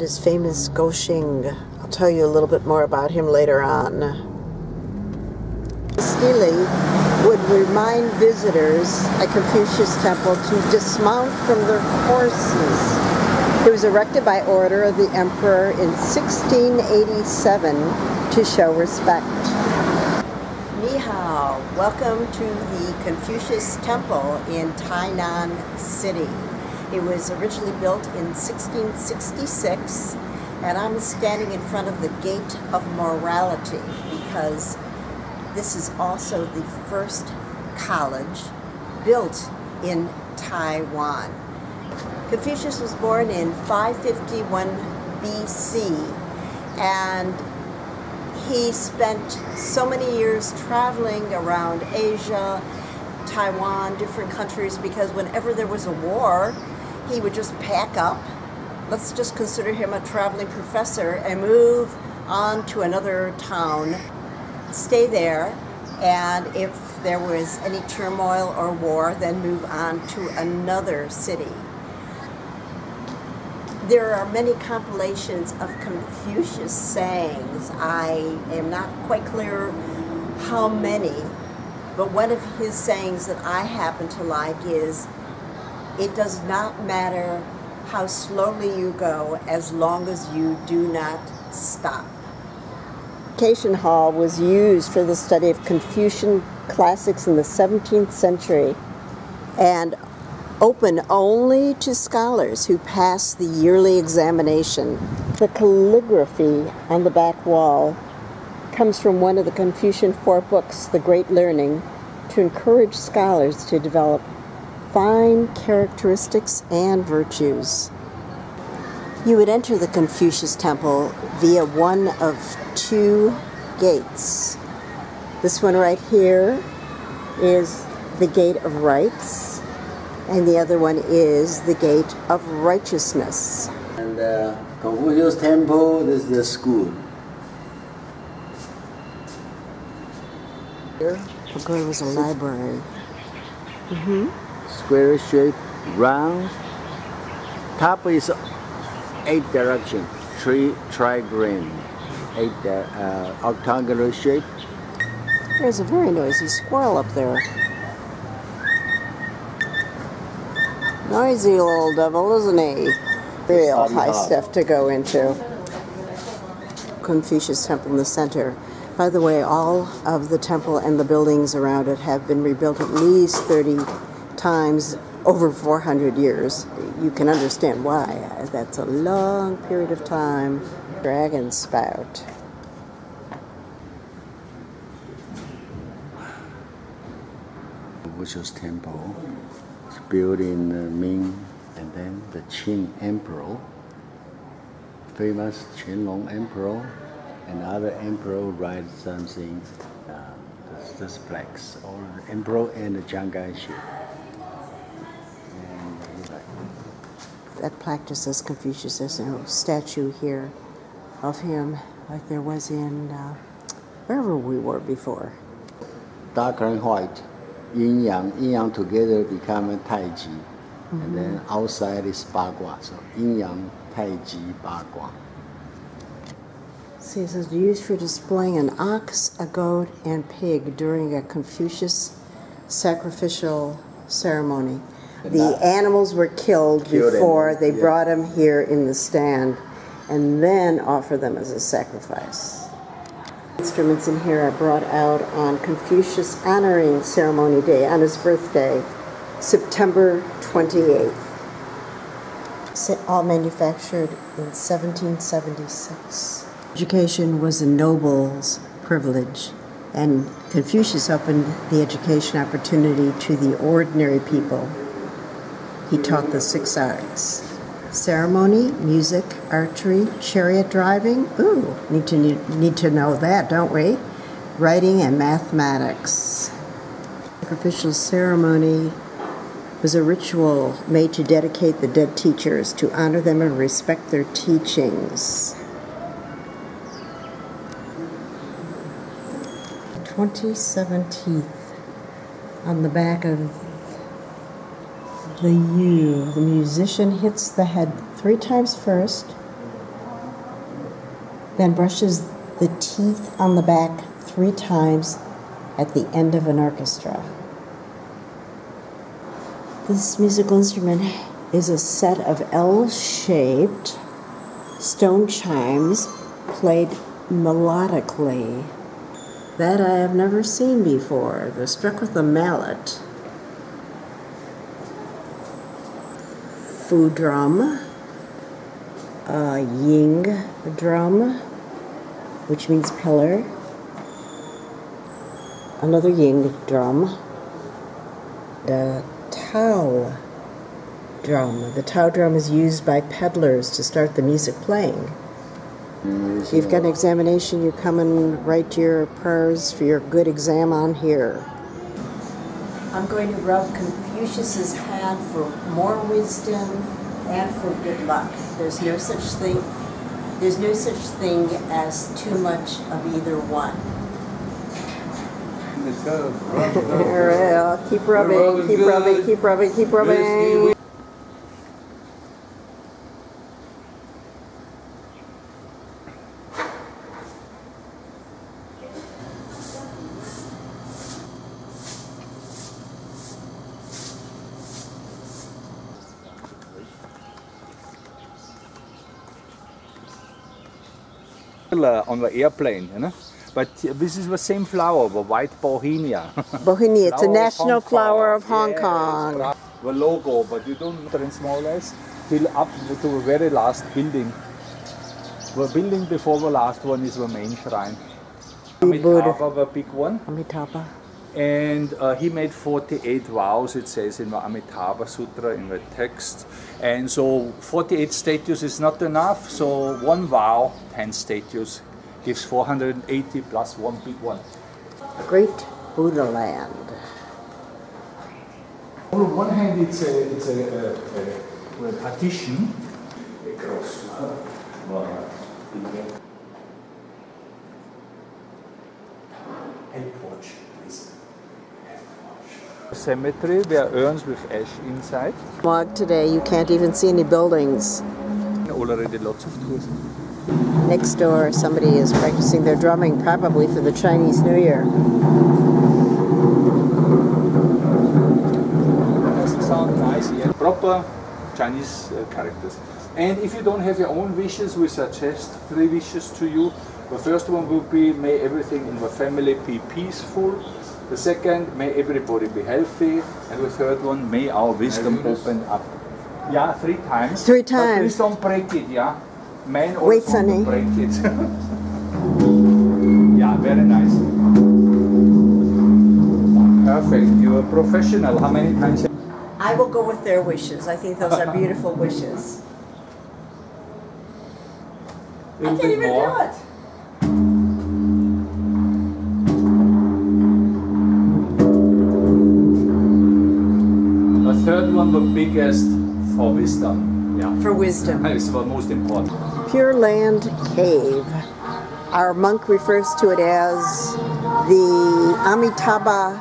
His famous Goshing. I'll tell you a little bit more about him later on. The stele would remind visitors at Confucius Temple to dismount from their horses. It was erected by order of the emperor in 1687 to show respect. Ni hao. Welcome to the Confucius Temple in Tainan City. It was originally built in 1666, and I'm standing in front of the Gate of Morality because this is also the first college built in Taiwan. Confucius was born in 551 BC, and he spent so many years traveling around Asia, Taiwan, different countries, because whenever there was a war, he would just pack up. Let's just consider him a traveling professor and move on to another town, stay there, and if there was any turmoil or war, then move on to another city. There are many compilations of Confucius sayings. I am not quite clear how many, but one of his sayings that I happen to like is, "It does not matter how slowly you go as long as you do not stop." Education Hall was used for the study of Confucian classics in the 17th century and open only to scholars who pass the yearly examination. The calligraphy on the back wall comes from one of the Confucian 4 books, The Great Learning, to encourage scholars to develop fine characteristics and virtues. You would enter the Confucius Temple via one of 2 gates. This one right here is the Gate of Rights, and the other one is the Gate of Righteousness. And Confucius Temple is the school. Here, Foguangshan was a library. Square shape, round. Top is 8 direction, 3 trigram, 8 octagonal shape. There's a very noisy squirrel up there. Noisy little devil, isn't he? Real high stuff to go into. Confucius Temple in the center. By the way, all of the temple and the buildings around it have been rebuilt at least 30 times over 400 years. You can understand why. That's a long period of time. Dragon spout. Confucius Temple is built in Ming, and then the Qing Emperor, famous Qianlong Emperor, and other emperor write something. This flags, or the emperor and the Chiang Kai-shek. That plaque just says Confucius. There's a statue here of him, like there was in wherever we were before. Dark and white, yin yang together become Tai Chi, and then outside is Ba Gua, so yin yang, Tai Chi, Ba Gua. See, it says used for displaying an ox, a goat, and pig during a Confucius sacrificial ceremony. The animals were killed before they brought them here in the stand and then offer them as a sacrifice. Instruments in here are brought out on Confucius honoring ceremony day on his birthday, September 28th. All manufactured in 1776. Education was a noble's privilege, and Confucius opened the education opportunity to the ordinary people. He taught the 6 arts: ceremony, music, archery, chariot driving. Ooh, need to know that, don't we? Writing and mathematics. Sacrificial ceremony was a ritual made to dedicate the dead teachers, to honor them and respect their teachings. 27th on the back of the U. The musician hits the head 3 times first, then brushes the teeth on the back 3 times at the end of an orchestra. This musical instrument is a set of L-shaped stone chimes played melodically. That I have never seen before. They're struck with a mallet. Fu drum, a ying drum, which means pillar, another ying drum, the Tao drum. The Tao drum is used by peddlers to start the music playing. If you've got an examination, you come and write your prayers for your good exam on here. I'm going to rub Confucius's hand for more wisdom and for good luck. There's no such thing as too much of either one. All right, I'll keep rubbing, keep rubbing, keep rubbing, keep rubbing. On the airplane, you know, but this is the same flower, the white bohemia. Bohemia, it's a national flower of Hong Kong. The logo, but you don't transmolize till up to the very last building. The building before the last one is the main shrine. Amitabha, the big one. Amitabha. And he made 48 vows, it says in the Amitabha Sutra in the text. And so 48 statues is not enough, so one vow, 10 statues, gives 480 plus one big one. Great Buddha land. On one hand it's a partition across. And porch, please. Cemetery, there are urns with ash inside. Walk today, you can't even see any buildings. Already lots of tours. Next door, somebody is practicing their drumming, probably for the Chinese New Year. Doesn't sound nice yet. Proper Chinese characters. And if you don't have your own wishes, we suggest 3 wishes to you. The first one will be, may everything in the family be peaceful. The second, may everybody be healthy. And the third one, may our wisdom open up. Yeah, 3 times. 3 times. But please don't break it, yeah? Man also Wait, Sonny. break it. Yeah, very nice. Perfect. You're a professional. How many times? I will go with their wishes. I think those are beautiful wishes. I can't even do it. The third one, the biggest, for wisdom. Yeah. For wisdom. It's the most important. Pure Land Cave. Our monk refers to it as the Amitabha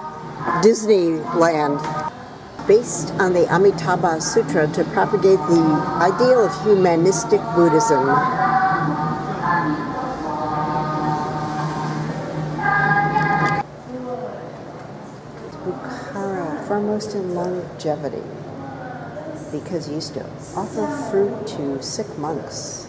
Disneyland, based on the Amitabha Sutra to propagate the ideal of humanistic Buddhism. Bukhara, foremost in longevity, because he used to offer fruit to sick monks.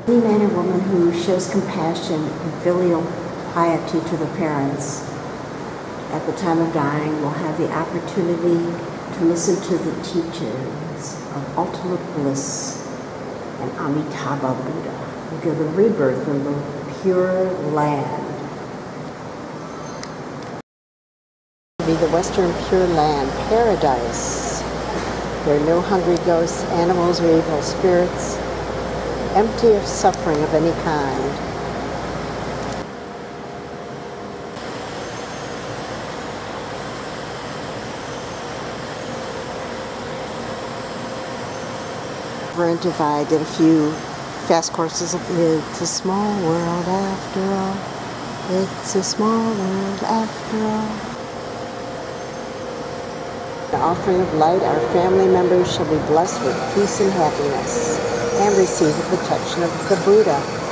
Any man or woman who shows compassion and filial piety to the parents at the time of dying will have the opportunity to listen to the teachings of ultimate bliss and Amitabha Buddha, who give the rebirth in the Pure Land. Be the Western Pure Land paradise, where no hungry ghosts, animals, or evil spirits, empty of suffering of any kind. Reverend if I did a few fast courses of It's a Small World After All. It's a small world after all. The offering of light, our family members shall be blessed with peace and happiness and receive the protection of the Buddha.